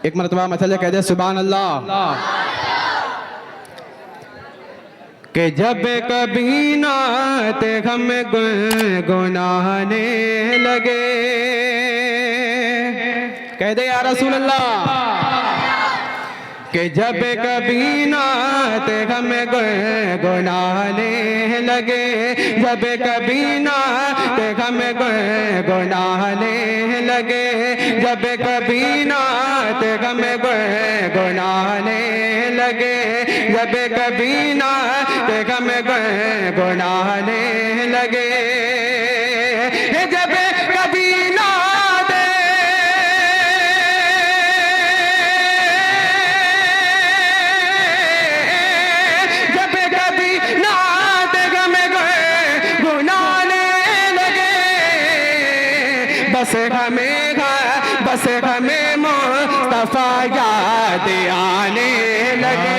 एक मरतबा मसले कह दे सुभान अल्लाह। कि जब कभी नात हम गुनगुनाने लगे, कह दे या रसूल अल्लाह। कि जब कभी नात हम गुनगुनाने लगे, जब कभी नात हम गुनगुनाने लगे, जब कभी नात हम गुनगुनाने लगे, जब कभी नात हम गुनगुनाने लगे, जब कभी नात जब कभी नात हम गुनगुनाने लगे, बस हमें मुस्तफा याद आने लगे,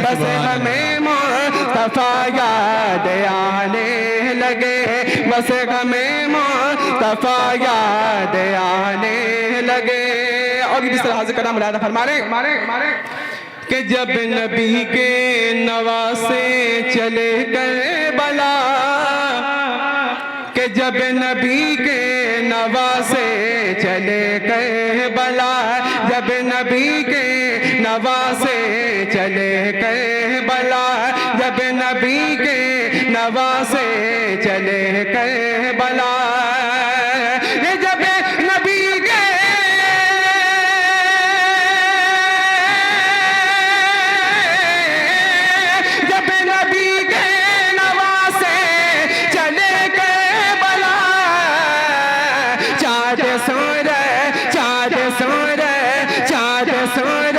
बस हमें मुस्तफा याद आने लगे, बस हमें मुस्तफा याद आने लगे। और जिस तरह से कलाम मुलाहिज़ा फरमाने कि जब नबी के नवासे चले गए बला, कि जब नबी के नवासे चले गए बला, जब नबी के नवासे चले गए बला, जब नबी के नवासे चले गए बला, जब नबी के जब नबी के नवासे चले गए बला, चाँद सूरज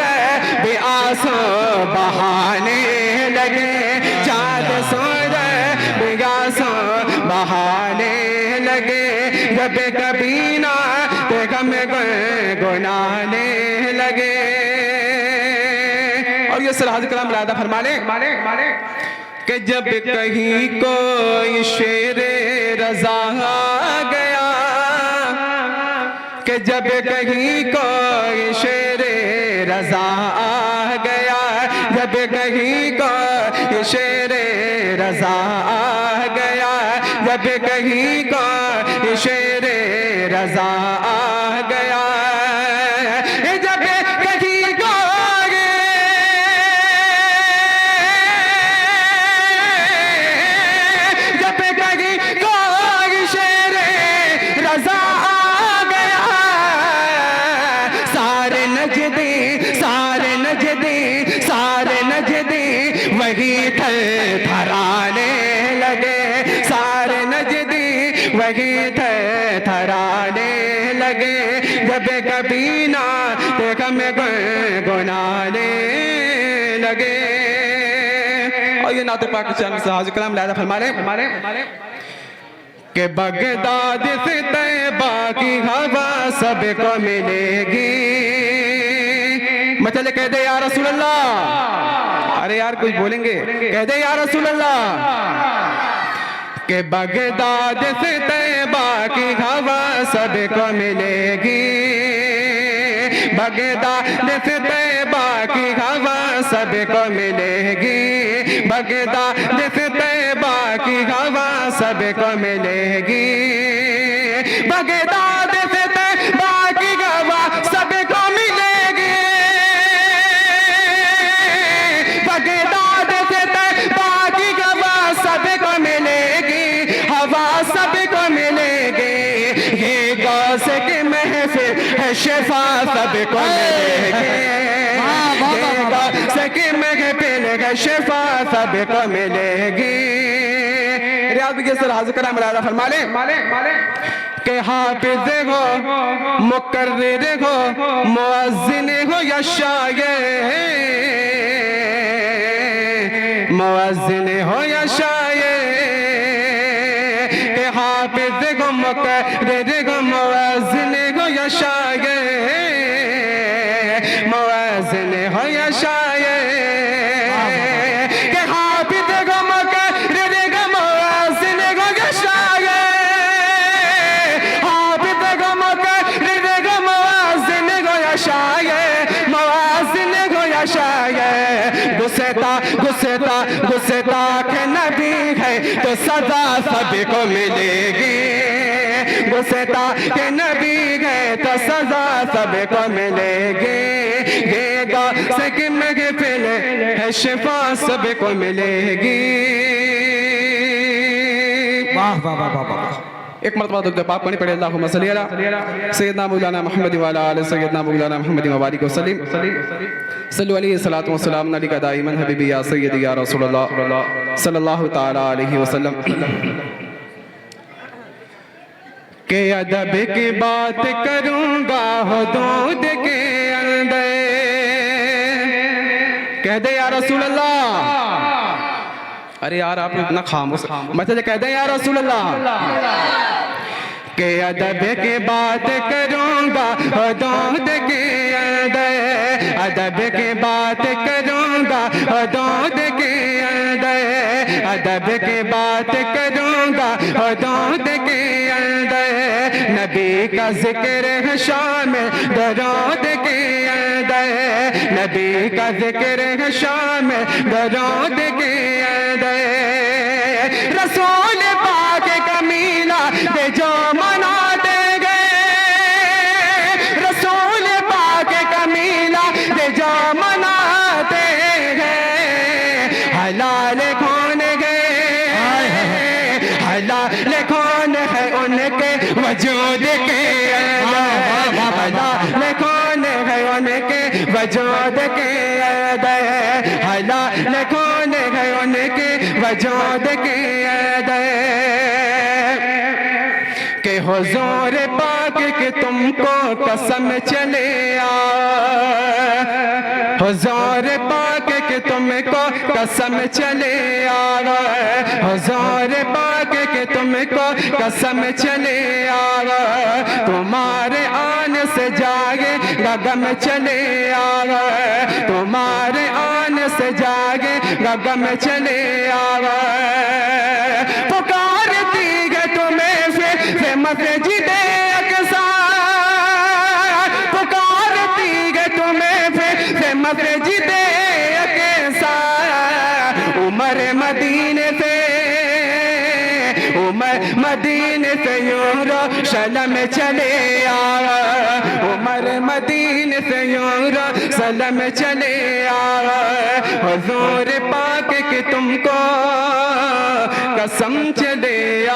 बेआसो बहाने लगे, चाँद सूरज बेआसो बहाने लगे, जब कभी नात हम गुनगुनाने लगे। और ये सरहद कलाम मुलाहिज़ा फरमाने कि जब कहीं कोई शेरे रज़ा आ गया, कि जब कहीं कोई शेरे रज़ा आ गया, जब कहीं कोई शेरे रज़ा आ गया, जब कहीं कोई शेरे रज़ा आ गया, जब कहीं जब कहीं कोई शेरे रज़ा आ गया, सारे नजदी वही थराने लगे, सारे नजदी वही थराने लगे, जब कभी नात हम गुनगुनाने लगे। और ये नात पाक से हाज़िर कलाम मुलाहिज़ा फरमाने कि बगदाद से तैयबा की हवा सबको मिलेगी, मतलब कह दे या रसूल अल्लाह। अरे यार कुछ बोलेंगे, कह दे या रसूल अल्लाह। कि बगदाद से तैयबा की हवा सबको मिलेगी, बगदाद से तैयबा की हवा सबको मिलेगी, बगदाद से तैयबा की हवा सबको मिलेगी, बगदाद से तैयबा की हवा सबको मिलेगी, बगदाद से तैयबा की हवा सबको मिलेगी, हवा सबको मिलेगी, ये गौस की महफिल है शिफा सबको मिलेगी, ये गौस की महफिल है शिफा सबको मिलेगी। रियाज़ के सर हाज़िर कलाम मुलाहिज़ा फरमाने के हाफिज़ हो, मुकर्रिर हो, मुअज़्ज़िन हो या शायर, मुअज़्ज़िन हो या शायर, के हाफिज़ हो, मुकर्रिर हो, मुअज़्ज़िन हो या शायर, मुअज़्ज़िन हो या शायर, के हाफिज़ हो, मुकर्रिर हो, मुअज़्ज़िन हो या शायर, हाफिज़ हो, मुकर्रिर हो, मुअज़्ज़िन हो या शायर, तो सजा सबको मिलेगी। गुस्ता के नबी गए तो सजा सबको मिलेगी। ये गौसे की महफिल है शिफा सबको मिलेगी। वाह वाह वाह वाह वाह। एक मरतबा दुरूद पाक पढ़ी पढ़े अल्लाहुम्मा सल्ली अला सय्यदना मौलाना मुहम्मद व अला आलि सय्यदना मौलाना मुहम्मद व बारिक वसल्लिम सल्लु अलैहि सलातु व सलाम अलैका दाइमन हबीबी या सय्यदी या रसूलल्लाह सल्लल्लाहु तआला अलैहि वसल्लम। के अदब की बात करूंगा हुदूद के अंदर, कह दे या रसूल अल्लाह। अरे यार आप इतना खामोश मतलब कह दे या रसूल अल्लाह। के अदब की बात करूंगा हुदूद के अंदर, अदब की बात करूंगा हुदूद के अंदर, अदब की बात करूंगा हुदूद के अंदर। नबी का जिक्र है शामिल दरूद के अंदर, नबी का जिक्र है शामिल दरूद के अंदर। रसूल पाक का मीलाद जो मनाते गए, रसूल पाक का मीलाद जो मनाते गए, हलाल कौन गए, हलाल कौन है उनके वजूद के अंदर, हलाल कौन है उनके वजूद के अंदर, हलाल कौन है उनके वजूद के अंदर। के हुजूर पाक के तुमको कसम चले आ, हुजूर पाक के तुमको कसम चले आ, हुजूर पाक के तुमको कसम चले आ। तुम्हारे आने से जागे गगन चले आ, तुम्हारे आने से जागे गगन चले आ। पुकारती है तुम्हें से मस्जिदे अक़सा, पुकारती है तुम्हें से मस्जिदे अक़सा। उमर मदीने से, उमर मदीने से यरूशलेम चले आ, उमर मदीने से यरूशलेम चले आ। हुजूर पाक के तुमको कसम चले आ।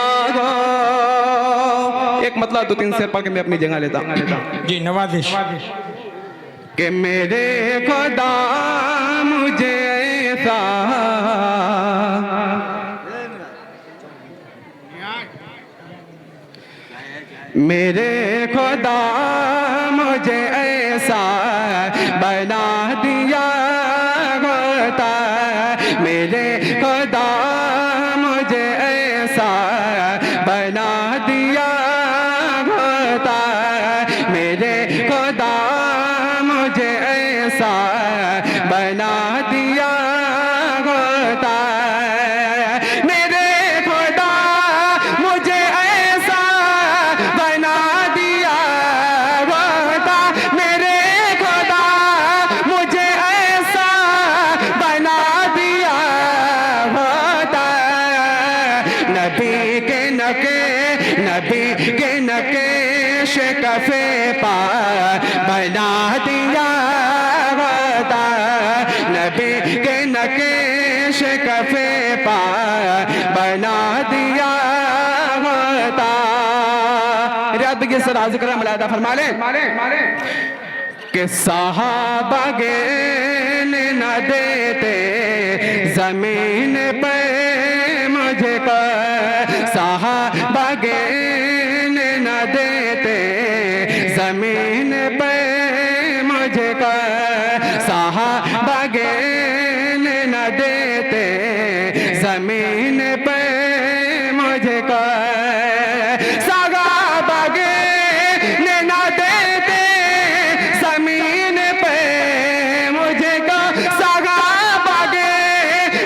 एक मतलब दो तीन शेर पढ़ के मैं अपनी जगह लेता जी नवाजिश। कि मेरे खुदा मुझे ऐसा, मेरे खुदा मुझे ऐसा बना दिया होता, मेरे खुदा मुझे ऐसा बना दिया होता, मेरे खुदा मुझे ऐसा बना दिया होता। मेरे खुदा मुझे ऐसा बना दिया होता, मेरे खुदा मुझे ऐसा बना दिया होता। नबी के नके, नबी के नकेश कफे पा बना दिया होता, नबी के नकेश कफे पा बना दिया होता। रब के सर हाजिर कर मलादा फरमा ले कि सहाबा न देते जमीन पे मुझको, सहाबा न देते जमीन पे मुझको, सहाबा न देते जमीन पे मुझको, सहाबा न देते जमीन पे मुझको, सहाबा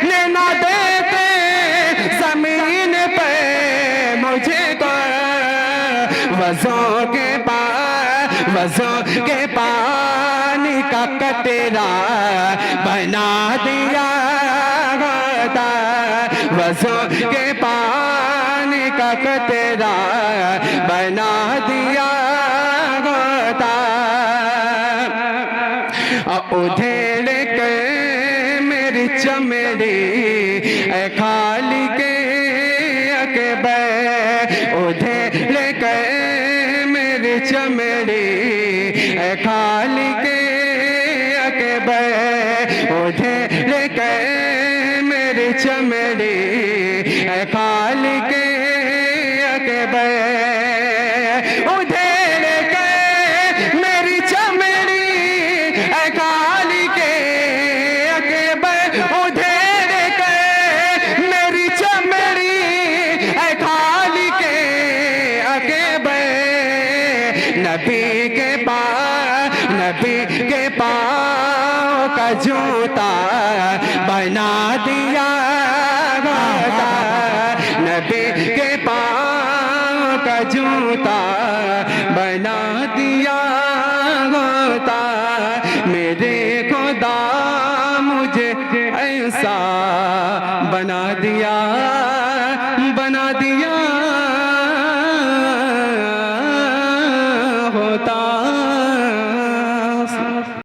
न देते जमीन पे मुझको। वज़ों के वज़ों के पानी का कतरा बना दिया होता, वज़ों के तक तेरा बना दिया होता, उधेड़ के मेरी चमड़ी ऐ खाली के अकबर, उधेड़ के मेरी चमड़ी ऐ खाली के अकबर, उधेड़ के मेरी चमड़ी ऐ खाली के अकबर, उधेड़ के मेरी चमड़ी ऐ खाली के अकबर, उधेड़ के मेरी चमड़ी ऐ खाली के अकबर, नबी के पाँव का जूता बना दिया होता, नबी के पाँव का जूता बना दिया होता, मेरे खुदा मुझे ऐसा बना दिया